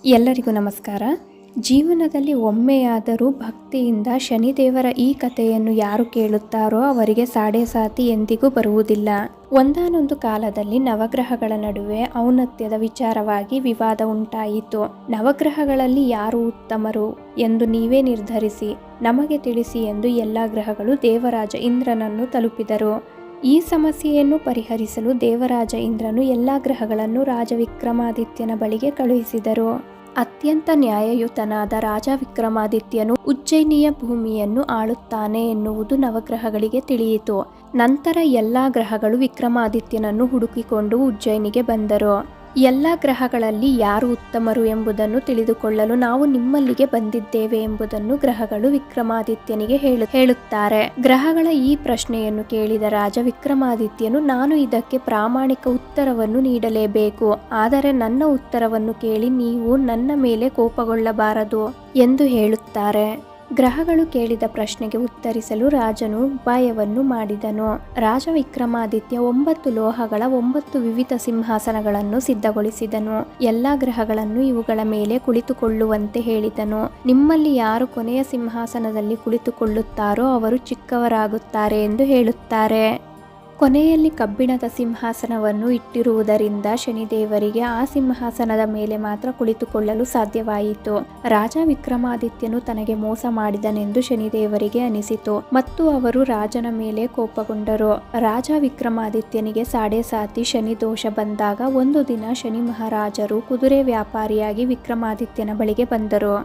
ಎಲ್ಲರಿಗೂ ನಮಸ್ಕಾರ. ಜೀವನದಲ್ಲಿ ಒಮ್ಮೆಯಾದರೂ ಭಕ್ತಿಯಿಂದ ಶನಿದೇವರ ಈ ಕಥೆಯನ್ನು ಯಾರು ಕೇಳುತ್ತಾರೋ ಅವರಿಗೆ ಸಾಡೆ ಸಾತಿ ಎಂದಿಗೂ ಬರುವುದಿಲ್ಲ. ಒಂದಾನೊಂದು ಕಾಲದಲ್ಲಿ ನವಗ್ರಹಗಳ ನಡುವೆ ಔನ್ನತ್ಯದ ವಿಚಾರವಾಗಿ ವಿವಾದ ಉಂಟಾಯಿತು. ನವಗ್ರಹಗಳಲ್ಲಿ ಯಾರು ಉತ್ತಮರು ಎಂದು ನೀವೇ ನಿರ್ಧರಿಸಿ ನಮಗೆ ತಿಳಿಸಿ ಎಂದು ಎಲ್ಲ ಗ್ರಹಗಳು ದೇವರಾಜ ಇಂದ್ರನನ್ನು ತಲುಪಿದರು. ಈ ಸಮಸ್ಯೆಯನ್ನು ಪರಿಹರಿಸಲು ದೇವರಾಜ ಇಂದ್ರನು ಎಲ್ಲ ಗ್ರಹಗಳನ್ನು ರಾಜ ವಿಕ್ರಮಾದಿತ್ಯನ ಬಳಿಗೆ ಕಳುಹಿಸಿದರು. ಅತ್ಯಂತ ನ್ಯಾಯಯುತನಾದ ರಾಜ ವಿಕ್ರಮಾದಿತ್ಯನು ಉಜ್ಜಯಿನಿಯ ಭೂಮಿಯನ್ನು ಆಳುತ್ತಾನೆ ಎನ್ನುವುದು ನವಗ್ರಹಗಳಿಗೆ ತಿಳಿಯಿತು. ನಂತರ ಎಲ್ಲ ಗ್ರಹಗಳು ವಿಕ್ರಮಾದಿತ್ಯನನ್ನು ಹುಡುಕಿಕೊಂಡು ಉಜ್ಜಯಿನಿಗೆ ಬಂದರು. ಎಲ್ಲ ಗ್ರಹಗಳಲ್ಲಿ ಯಾರು ಉತ್ತಮರು ಎಂಬುದನ್ನು ತಿಳಿದುಕೊಳ್ಳಲು ನಾವು ನಿಮ್ಮಲ್ಲಿಗೆ ಬಂದಿದ್ದೇವೆ ಎಂಬುದನ್ನು ಗ್ರಹಗಳು ವಿಕ್ರಮಾದಿತ್ಯನಿಗೆ ಹೇಳುತ್ತಾರೆ. ಗ್ರಹಗಳ ಈ ಪ್ರಶ್ನೆಯನ್ನು ಕೇಳಿದ ರಾಜ ವಿಕ್ರಮಾದಿತ್ಯನು, ನಾನು ಇದಕ್ಕೆ ಪ್ರಾಮಾಣಿಕ ಉತ್ತರವನ್ನು ನೀಡಲೇಬೇಕು, ಆದರೆ ನನ್ನ ಉತ್ತರವನ್ನು ಕೇಳಿ ನೀವು ನನ್ನ ಮೇಲೆ ಕೋಪಗೊಳ್ಳಬಾರದು ಎಂದು ಹೇಳುತ್ತಾರೆ. ಗ್ರಹಗಳು ಕೇಳಿದ ಪ್ರಶ್ನೆಗೆ ಉತ್ತರಿಸಲು ರಾಜನು ಉಪಾಯವನ್ನು ಮಾಡಿದನು. ರಾಜ ವಿಕ್ರಮಾದಿತ್ಯ 9 ಲೋಹಗಳ 9 ವಿವಿಧ ಸಿಂಹಾಸನಗಳನ್ನು ಸಿದ್ಧಗೊಳಿಸಿದನು. ಎಲ್ಲ ಗ್ರಹಗಳನ್ನು ಇವುಗಳ ಮೇಲೆ ಕುಳಿತುಕೊಳ್ಳುವಂತೆ ಹೇಳಿದನು. ನಿಮ್ಮಲ್ಲಿ ಯಾರು ಕೊನೆಯ ಸಿಂಹಾಸನದಲ್ಲಿ ಕುಳಿತುಕೊಳ್ಳುತ್ತಾರೋ ಅವರು ಚಿಕ್ಕವರಾಗುತ್ತಾರೆ ಎಂದು ಹೇಳುತ್ತಾರೆ. ಕೊನೆಯಲ್ಲಿ ಕಬ್ಬಿಣದ ಸಿಂಹಾಸನವನ್ನು ಇಟ್ಟಿರುವುದರಿಂದ ಶನಿದೇವರಿಗೆ ಆ ಸಿಂಹಾಸನದ ಮೇಲೆ ಮಾತ್ರ ಕುಳಿತುಕೊಳ್ಳಲು ಸಾಧ್ಯವಾಯಿತು. ರಾಜ ವಿಕ್ರಮಾದಿತ್ಯನು ತನಗೆ ಮೋಸ ಮಾಡಿದನೆಂದು ಶನಿದೇವರಿಗೆ ಅನಿಸಿತು ಮತ್ತು ಅವರು ರಾಜನ ಮೇಲೆ ಕೋಪಗೊಂಡರು. ರಾಜ ವಿಕ್ರಮಾದಿತ್ಯನಿಗೆ ಸಾಡೆ ಸಾತಿ ಶನಿ ದೋಷ ಬಂದಾಗ ಒಂದು ದಿನ ಶನಿ ಮಹಾರಾಜರು ಕುದುರೆ ವ್ಯಾಪಾರಿಯಾಗಿ ವಿಕ್ರಮಾದಿತ್ಯನ ಬಳಿಗೆ ಬಂದರು.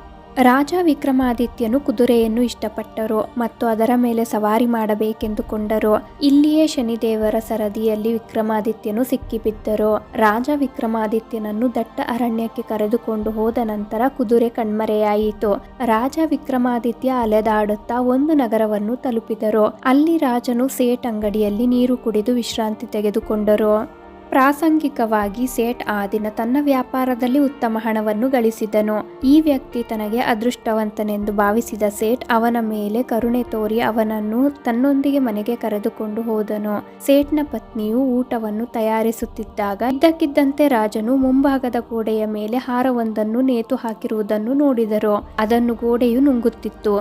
ರಾಜ ವಿಕ್ರಮಾದಿತ್ಯನು ಕುದುರೆಯನ್ನು ಇಷ್ಟಪಟ್ಟರು ಮತ್ತು ಅದರ ಮೇಲೆ ಸವಾರಿ ಮಾಡಬೇಕೆಂದುಕೊಂಡರು. ಇಲ್ಲಿಯೇ ಶನಿದೇವರ ಸರದಿಯಲ್ಲಿ ವಿಕ್ರಮಾದಿತ್ಯನು ಸಿಕ್ಕಿಬಿದ್ದರು. ರಾಜ ವಿಕ್ರಮಾದಿತ್ಯನನ್ನು ದಟ್ಟ ಅರಣ್ಯಕ್ಕೆ ಕರೆದುಕೊಂಡು ಹೋದ ನಂತರ ಕುದುರೆ ಕಣ್ಮರೆಯಾಯಿತು. ರಾಜ ವಿಕ್ರಮಾದಿತ್ಯ ಅಲೆದಾಡುತ್ತಾ ಒಂದು ನಗರವನ್ನು ತಲುಪಿದರು. ಅಲ್ಲಿ ರಾಜನು ಸೇಠ್ ಅಂಗಡಿಯಲ್ಲಿ ನೀರು ಕುಡಿದು ವಿಶ್ರಾಂತಿ ತೆಗೆದುಕೊಂಡರು. ಪ್ರಾಸಂಗಿಕವಾಗಿ ಸೇಠ್ ಆ ದಿನ ತನ್ನ ವ್ಯಾಪಾರದಲ್ಲಿ ಉತ್ತಮ ಹಣವನ್ನು ಗಳಿಸಿದನು. ಈ ವ್ಯಕ್ತಿ ತನಗೆ ಅದೃಷ್ಟವಂತನೆಂದು ಭಾವಿಸಿದ ಸೇಠ್ ಅವನ ಮೇಲೆ ಕರುಣೆ ತೋರಿ ಅವನನ್ನು ತನ್ನೊಂದಿಗೆ ಮನೆಗೆ ಕರೆದುಕೊಂಡು ಹೋದನು. ಸೇಠ್ನ ಪತ್ನಿಯು ಊಟವನ್ನು ತಯಾರಿಸುತ್ತಿದ್ದಾಗ ಇದ್ದಕ್ಕಿದ್ದಂತೆ ರಾಜನು ಮುಂಭಾಗದ ಗೋಡೆಯ ಮೇಲೆ ಹಾರವೊಂದನ್ನು ನೇತು ಹಾಕಿರುವುದನ್ನು ನೋಡಿದರು. ಅದನ್ನು ಗೋಡೆಯು ನುಂಗುತ್ತಿತ್ತು.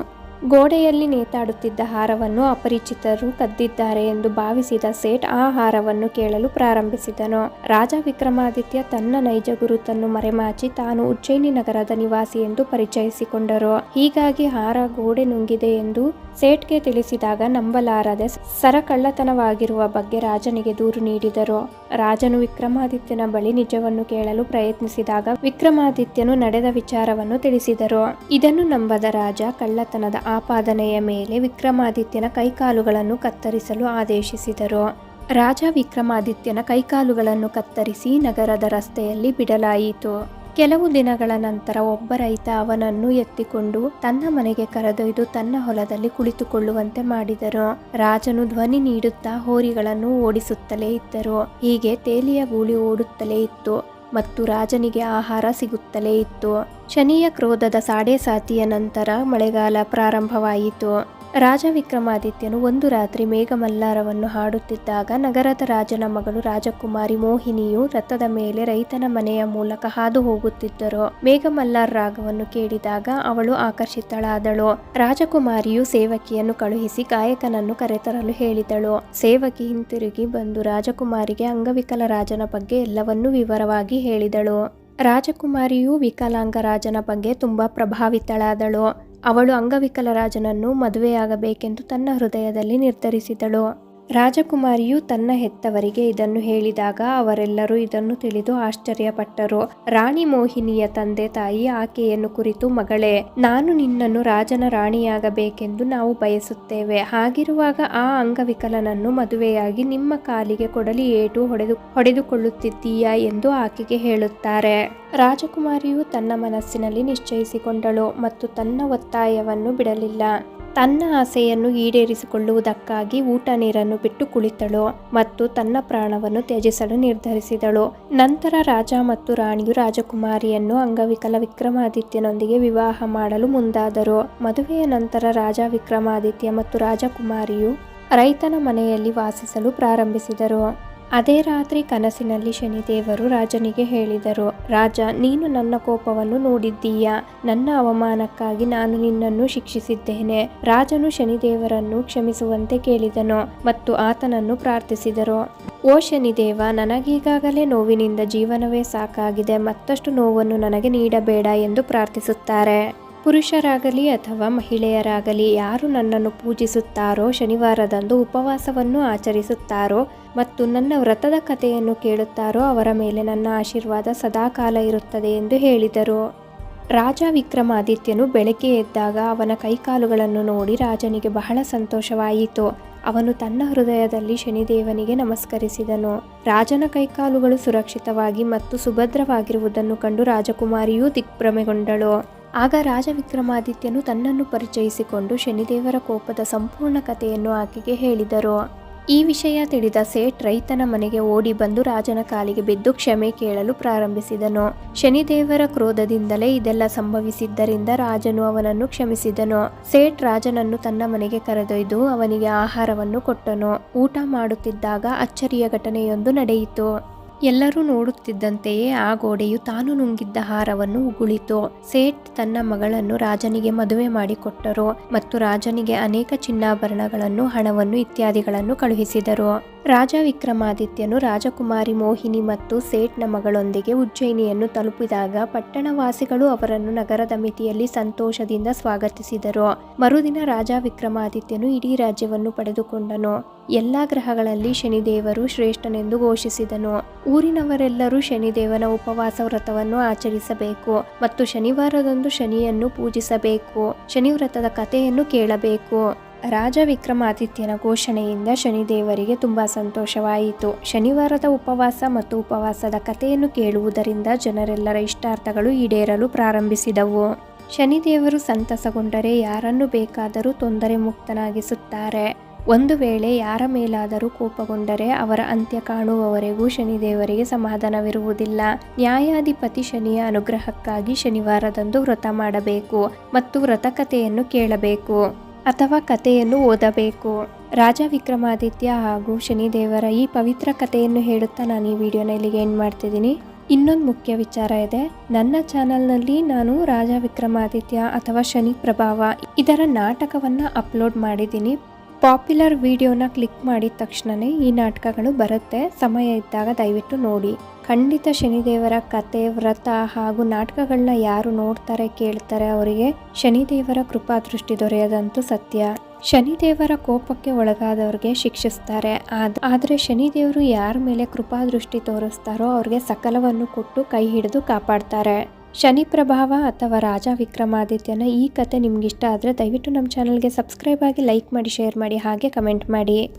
ಗೋಡೆಯಲ್ಲಿ ನೇತಾಡುತ್ತಿದ್ದ ಹಾರವನ್ನು ಅಪರಿಚಿತರು ಕದ್ದಿದ್ದಾರೆ ಎಂದು ಭಾವಿಸಿದ ಸೇಠ್ ಆ ಹಾರವನ್ನು ಕೇಳಲು ಪ್ರಾರಂಭಿಸಿದನು. ರಾಜ ವಿಕ್ರಮಾದಿತ್ಯ ತನ್ನ ನೈಜ ಗುರುತನ್ನು ಮರೆಮಾಚಿ ತಾನು ಉಜ್ಜಯಿನಿ ನಗರದ ನಿವಾಸಿ ಎಂದು ಪರಿಚಯಿಸಿಕೊಂಡರು. ಹೀಗಾಗಿ ಹಾರ ಗೋಡೆ ನುಂಗಿದೆ ಎಂದು ಸೇಠ್ಗೆ ತಿಳಿಸಿದಾಗ ನಂಬಲಾರದೆ ಸರಕಳ್ಳತನವಾಗಿರುವ ಬಗ್ಗೆ ರಾಜನಿಗೆ ದೂರು ನೀಡಿದರು. ರಾಜನು ವಿಕ್ರಮಾದಿತ್ಯನ ಬಳಿ ನಿಜವನ್ನು ಕೇಳಲು ಪ್ರಯತ್ನಿಸಿದಾಗ ವಿಕ್ರಮಾದಿತ್ಯನು ನಡೆದ ವಿಚಾರವನ್ನು ತಿಳಿಸಿದರು. ಇದನ್ನು ನಂಬದ ರಾಜ ಕಳ್ಳತನದ ಆಪಾದನೆಯ ಮೇಲೆ ವಿಕ್ರಮಾದಿತ್ಯನ ಕೈಕಾಲುಗಳನ್ನು ಕತ್ತರಿಸಲು ಆದೇಶಿಸಿದರು. ರಾಜ ವಿಕ್ರಮಾದಿತ್ಯನ ಕೈಕಾಲುಗಳನ್ನು ಕತ್ತರಿಸಿ ನಗರದ ರಸ್ತೆಯಲ್ಲಿ ಬಿಡಲಾಯಿತು. ಕೆಲವು ದಿನಗಳ ನಂತರ ಒಬ್ಬ ರೈತ ಅವನನ್ನು ಎತ್ತಿಕೊಂಡು ತನ್ನ ಮನೆಗೆ ಕರೆದೊಯ್ದು ತನ್ನ ಹೊಲದಲ್ಲಿ ಕುಳಿತುಕೊಳ್ಳುವಂತೆ ಮಾಡಿದರು. ರಾಜನು ಧ್ವನಿ ನೀಡುತ್ತಾ ಹೋರಿಗಳನ್ನು ಓಡಿಸುತ್ತಲೇ ಇದ್ದರು. ಹೀಗೆ ತೇಲಿಯ ಗೂಳಿ ಓಡುತ್ತಲೇ ಇತ್ತು ಮತ್ತು ರಾಜನಿಗೆ ಆಹಾರ ಸಿಗುತ್ತಲೇ ಇತ್ತು. ಶನಿಯ ಕ್ರೋಧದ ಸಾಡೆ ಸಾತಿಯ ನಂತರ ಮಳೆಗಾಲ ಪ್ರಾರಂಭವಾಯಿತು. ರಾಜ ವಿಕ್ರಮಾದಿತ್ಯನು ಒಂದು ರಾತ್ರಿ ಮೇಘಮಲ್ಲಾರವನ್ನು ಹಾಡುತ್ತಿದ್ದಾಗ ನಗರದ ರಾಜನ ಮಗಳು ರಾಜಕುಮಾರಿ ಮೋಹಿನಿಯು ರಥದ ಮೇಲೆ ರೈತನ ಮನೆಯ ಮೂಲಕ ಹಾದು ಹೋಗುತ್ತಿದ್ದರು. ಮೇಘಮಲ್ಲಾರ್ ರಾಗವನ್ನು ಕೇಳಿದಾಗ ಅವಳು ಆಕರ್ಷಿತಳಾದಳು. ರಾಜಕುಮಾರಿಯು ಸೇವಕಿಯನ್ನು ಕಳುಹಿಸಿ ಗಾಯಕನನ್ನು ಕರೆತರಲು ಹೇಳಿದಳು. ಸೇವಕಿ ಹಿಂತಿರುಗಿ ಬಂದು ರಾಜಕುಮಾರಿಗೆ ಅಂಗವಿಕಲ ರಾಜನ ಬಗ್ಗೆ ಎಲ್ಲವನ್ನೂ ವಿವರವಾಗಿ ಹೇಳಿದಳು. ರಾಜಕುಮಾರಿಯು ವಿಕಲಾಂಗ ರಾಜನ ಬಗ್ಗೆ ತುಂಬಾ ಪ್ರಭಾವಿತಳಾದಳು. ಅವಳು ಅಂಗವಿಕಲ ರಾಜನನ್ನು ಮದುವೆಯಾಗಬೇಕೆಂದು ತನ್ನ ಹೃದಯದಲ್ಲಿ ನಿರ್ಧರಿಸಿದಳು. ರಾಜಕುಮಾರಿಯು ತನ್ನ ಹೆತ್ತವರಿಗೆ ಇದನ್ನು ಹೇಳಿದಾಗ ಅವರೆಲ್ಲರೂ ಇದನ್ನು ತಿಳಿದು ಆಶ್ಚರ್ಯಪಟ್ಟರು. ರಾಣಿ ಮೋಹಿನಿಯ ತಂದೆ ತಾಯಿ ಆಕೆಯನ್ನು ಕುರಿತು, ಮಗಳೇ, ನಾನು ನಿನ್ನನ್ನು ರಾಜನ ರಾಣಿಯಾಗಬೇಕೆಂದು ನಾವು ಬಯಸುತ್ತೇವೆ. ಹಾಗಿರುವಾಗ ಆ ಅಂಗವಿಕಲನನ್ನು ಮದುವೆಯಾಗಿ ನಿಮ್ಮ ಕಾಲಿಗೆ ಕೊಡಲಿ ಏಟು ಹೊಡೆದುಕೊಳ್ಳುತ್ತಿದ್ದೀಯಾ ಎಂದು ಆಕೆಗೆ ಹೇಳುತ್ತಾರೆ. ರಾಜಕುಮಾರಿಯು ತನ್ನ ಮನಸ್ಸಿನಲ್ಲಿ ನಿಶ್ಚಯಿಸಿಕೊಂಡಳು ಮತ್ತು ತನ್ನ ಒತ್ತಾಯವನ್ನು ಬಿಡಲಿಲ್ಲ. ತನ್ನ ಆಸೆಯನ್ನು ಈಡೇರಿಸಿಕೊಳ್ಳುವುದಕ್ಕಾಗಿ ಊಟ ನೀರನ್ನು ಬಿಟ್ಟು ಕುಳಿತಳು ಮತ್ತು ತನ್ನ ಪ್ರಾಣವನ್ನು ತ್ಯಜಿಸಲು ನಿರ್ಧರಿಸಿದಳು. ನಂತರ ರಾಜ ಮತ್ತು ರಾಣಿಯು ರಾಜಕುಮಾರಿಯನ್ನು ಅಂಗವಿಕಲ ವಿಕ್ರಮಾದಿತ್ಯನೊಂದಿಗೆ ವಿವಾಹ ಮಾಡಲು ಮುಂದಾದರು. ಮದುವೆಯ ನಂತರ ರಾಜ ವಿಕ್ರಮಾದಿತ್ಯ ಮತ್ತು ರಾಜಕುಮಾರಿಯು ರೈತನ ಮನೆಯಲ್ಲಿ ವಾಸಿಸಲು ಪ್ರಾರಂಭಿಸಿದರು. ಅದೇ ರಾತ್ರಿ ಕನಸಿನಲ್ಲಿ ಶನಿದೇವರು ರಾಜನಿಗೆ ಹೇಳಿದರು, ರಾಜ, ನೀನು ನನ್ನ ಕೋಪವನ್ನು ನೋಡಿದ್ದೀಯಾ. ನನ್ನ ಅವಮಾನಕ್ಕಾಗಿ ನಾನು ನಿನ್ನನ್ನು ಶಿಕ್ಷಿಸಿದ್ದೇನೆ. ರಾಜನು ಶನಿದೇವರನ್ನು ಕ್ಷಮಿಸುವಂತೆ ಕೇಳಿದನು ಮತ್ತು ಆತನನ್ನು ಪ್ರಾರ್ಥಿಸಿದರು. ಓ ಶನಿದೇವ, ನನಗೀಗಾಗಲೇ ನೋವಿನಿಂದ ಜೀವನವೇ ಸಾಕಾಗಿದೆ, ಮತ್ತಷ್ಟು ನೋವನ್ನು ನನಗೆ ನೀಡಬೇಡ ಎಂದು ಪ್ರಾರ್ಥಿಸುತ್ತಾರೆ. ಪುರುಷರಾಗಲಿ ಅಥವಾ ಮಹಿಳೆಯರಾಗಲಿ ಯಾರು ನನ್ನನ್ನು ಪೂಜಿಸುತ್ತಾರೋ, ಶನಿವಾರದಂದು ಉಪವಾಸವನ್ನು ಆಚರಿಸುತ್ತಾರೋ ಮತ್ತು ನನ್ನ ವ್ರತದ ಕಥೆಯನ್ನು ಕೇಳುತ್ತಾರೋ ಅವರ ಮೇಲೆ ನನ್ನ ಆಶೀರ್ವಾದ ಸದಾಕಾಲ ಇರುತ್ತದೆ ಎಂದು ಹೇಳಿದರು. ರಾಜ ವಿಕ್ರಮಾದಿತ್ಯನು ಬೆಳಗ್ಗೆ ಎದ್ದಾಗ ಅವನ ಕೈಕಾಲುಗಳನ್ನು ನೋಡಿ ರಾಜನಿಗೆ ಬಹಳ ಸಂತೋಷವಾಯಿತು. ಅವನು ತನ್ನ ಹೃದಯದಲ್ಲಿ ಶನಿದೇವನಿಗೆ ನಮಸ್ಕರಿಸಿದನು. ರಾಜನ ಕೈಕಾಲುಗಳು ಸುರಕ್ಷಿತವಾಗಿ ಮತ್ತು ಸುಭದ್ರವಾಗಿರುವುದನ್ನು ಕಂಡು ರಾಜಕುಮಾರಿಯೂ ದಿಗ್ಭ್ರಮೆಗೊಂಡಳು. ಆಗ ರಾಜ ವಿಕ್ರಮಾದಿತ್ಯನು ತನ್ನನ್ನು ಪರಿಚಯಿಸಿಕೊಂಡು ಶನಿದೇವರ ಕೋಪದ ಸಂಪೂರ್ಣ ಕಥೆಯನ್ನು ಆಕೆಗೆ ಹೇಳಿದರು. ಈ ವಿಷಯ ತಿಳಿದ ಸೇಠ್ ರೈತನ ಮನೆಗೆ ಓಡಿ ಬಂದು ರಾಜನ ಕಾಲಿಗೆ ಬಿದ್ದು ಕ್ಷಮೆ ಕೇಳಲು ಪ್ರಾರಂಭಿಸಿದನು. ಶನಿದೇವರ ಕ್ರೋಧದಿಂದಲೇ ಇದೆಲ್ಲ ಸಂಭವಿಸಿದ್ದರಿಂದ ರಾಜನು ಅವನನ್ನು ಕ್ಷಮಿಸಿದನು. ಸೇಠ್ ರಾಜನನ್ನು ತನ್ನ ಮನೆಗೆ ಕರೆದೊಯ್ದು ಅವನಿಗೆ ಆಹಾರವನ್ನು ಕೊಟ್ಟನು. ಊಟ ಮಾಡುತ್ತಿದ್ದಾಗ ಅಚ್ಚರಿಯ ಘಟನೆಯೊಂದು ನಡೆಯಿತು. ಎಲ್ಲರೂ ನೋಡುತ್ತಿದ್ದಂತೆಯೇ ಆ ಗೋಡೆಯು ತಾನು ನುಂಗಿದ್ದ ಆಹಾರವನ್ನು ಉಗುಳಿತು. ಸೇಠ್ ತನ್ನ ಮಗಳನ್ನು ರಾಜನಿಗೆ ಮದುವೆ ಮಾಡಿಕೊಟ್ಟರು ಮತ್ತು ರಾಜನಿಗೆ ಅನೇಕ ಚಿನ್ನಾಭರಣಗಳನ್ನು, ಹಣವನ್ನು ಇತ್ಯಾದಿಗಳನ್ನು ಕಳುಹಿಸಿದರು. ರಾಜ ವಿಕ್ರಮಾದಿತ್ಯನು ರಾಜಕುಮಾರಿ ಮೋಹಿನಿ ಮತ್ತು ಸೇಠ್ನ ಮಗಳೊಂದಿಗೆ ಉಜ್ಜಯಿನಿಯನ್ನು ತಲುಪಿದಾಗ ಪಟ್ಟಣವಾಸಿಗಳು ಅವರನ್ನು ನಗರದ ಮಿತಿಯಲ್ಲಿ ಸಂತೋಷದಿಂದ ಸ್ವಾಗತಿಸಿದರು. ಮರುದಿನ ರಾಜ ವಿಕ್ರಮಾದಿತ್ಯನು ಇಡೀ ರಾಜ್ಯವನ್ನು ಪಡೆದುಕೊಂಡನು. ಎಲ್ಲಾ ಗ್ರಹಗಳಲ್ಲಿ ಶನಿದೇವರು ಶ್ರೇಷ್ಠನೆಂದು ಘೋಷಿಸಿದನು. ಊರಿನವರೆಲ್ಲರೂ ಶನಿದೇವನ ಉಪವಾಸ ವ್ರತವನ್ನು ಆಚರಿಸಬೇಕು ಮತ್ತು ಶನಿವಾರದಂದು ಶನಿಯನ್ನು ಪೂಜಿಸಬೇಕು. ಶನಿ ವ್ರತದ ಕಥೆಯನ್ನು ಕೇಳಬೇಕು. ರಾಜ ವಿಕ್ರಮಾದಿತ್ಯನ ಘೋಷಣೆಯಿಂದ ಶನಿದೇವರಿಗೆ ತುಂಬಾ ಸಂತೋಷವಾಯಿತು. ಶನಿವಾರದ ಉಪವಾಸ ಮತ್ತು ಉಪವಾಸದ ಕಥೆಯನ್ನು ಕೇಳುವುದರಿಂದ ಜನರೆಲ್ಲರ ಇಷ್ಟಾರ್ಥಗಳು ಈಡೇರಲು ಪ್ರಾರಂಭಿಸಿದವು. ಶನಿದೇವರು ಸಂತಸಗೊಂಡರೆ ಯಾರನ್ನು ಬೇಕಾದರೂ ತೊಂದರೆ ಮುಕ್ತನಾಗಿಸುತ್ತಾರೆ. ಒಂದು ವೇಳೆ ಯಾರ ಮೇಲಾದರೂ ಕೋಪಗೊಂಡರೆ ಅವರ ಅಂತ್ಯ ಕಾಣುವವರೆಗೂ ಶನಿದೇವರಿಗೆ ಸಮಾಧಾನವಿರುವುದಿಲ್ಲ. ನ್ಯಾಯಾಧಿಪತಿ ಶನಿಯ ಅನುಗ್ರಹಕ್ಕಾಗಿ ಶನಿವಾರದಂದು ವ್ರತ ಮಾಡಬೇಕು ಮತ್ತು ವ್ರತಕಥೆಯನ್ನು ಕೇಳಬೇಕು ಅಥವಾ ಕಥೆಯನ್ನು ಓದಬೇಕು. ರಾಜ ವಿಕ್ರಮಾದಿತ್ಯ ಹಾಗೂ ಶನಿದೇವರ ಈ ಪವಿತ್ರ ಕಥೆಯನ್ನು ಹೇಳುತ್ತಾ ನಾನು ಈ ವಿಡಿಯೋನ ಇಲ್ಲಿಗೆ ಎಂಡ್ ಮಾಡ್ತಿದ್ದೀನಿ. ಇನ್ನೊಂದು ಮುಖ್ಯ ವಿಚಾರ ಇದೆ. ನನ್ನ ಚಾನಲ್ನಲ್ಲಿ ನಾನು ರಾಜ ವಿಕ್ರಮಾದಿತ್ಯ ಅಥವಾ ಶನಿ ಪ್ರಭಾವ ಇದರ ನಾಟಕವನ್ನು ಅಪ್ಲೋಡ್ ಮಾಡಿದ್ದೀನಿ. ಪಾಪ್ಯುಲರ್ ವಿಡಿಯೋನ ಕ್ಲಿಕ್ ಮಾಡಿದ ತಕ್ಷಣವೇ ಈ ನಾಟಕಗಳು ಬರುತ್ತೆ. ಸಮಯ ಇದ್ದಾಗ ದಯವಿಟ್ಟು ನೋಡಿ. ಖಂಡಿತ ಶನಿದೇವರ ಕತೆ, ವ್ರತ ಹಾಗೂ ನಾಟಕಗಳನ್ನ ಯಾರು ನೋಡ್ತಾರೆ ಕೇಳ್ತಾರೆ ಅವರಿಗೆ ಶನಿದೇವರ ಕೃಪಾ ದೃಷ್ಟಿ ದೊರೆಯದಂತೂ ಸತ್ಯ. ಶನಿದೇವರ ಕೋಪಕ್ಕೆ ಒಳಗಾದವ್ರಿಗೆ ಶಿಕ್ಷಿಸ್ತಾರೆ. ಆದರೆ ಶನಿದೇವರು ಯಾರ ಮೇಲೆ ಕೃಪಾ ದೃಷ್ಟಿ ತೋರಿಸ್ತಾರೋ ಅವ್ರಿಗೆ ಸಕಲವನ್ನು ಕೊಟ್ಟು ಕೈ ಹಿಡಿದು ಕಾಪಾಡ್ತಾರೆ. ಶನಿ ಪ್ರಭಾವ ಅಥವಾ ರಾಜ ವಿಕ್ರಮಾದಿತ್ಯನ ಈ ಕತೆ ನಿಮ್ಗಿಷ್ಟ ಆದರೆ ದಯವಿಟ್ಟು ನಮ್ಮ ಚಾನಲ್ಗೆ ಸಬ್ಸ್ಕ್ರೈಬ್ ಆಗಿ, ಲೈಕ್ ಮಾಡಿ, ಶೇರ್ ಮಾಡಿ, ಹಾಗೆ ಕಮೆಂಟ್ ಮಾಡಿ.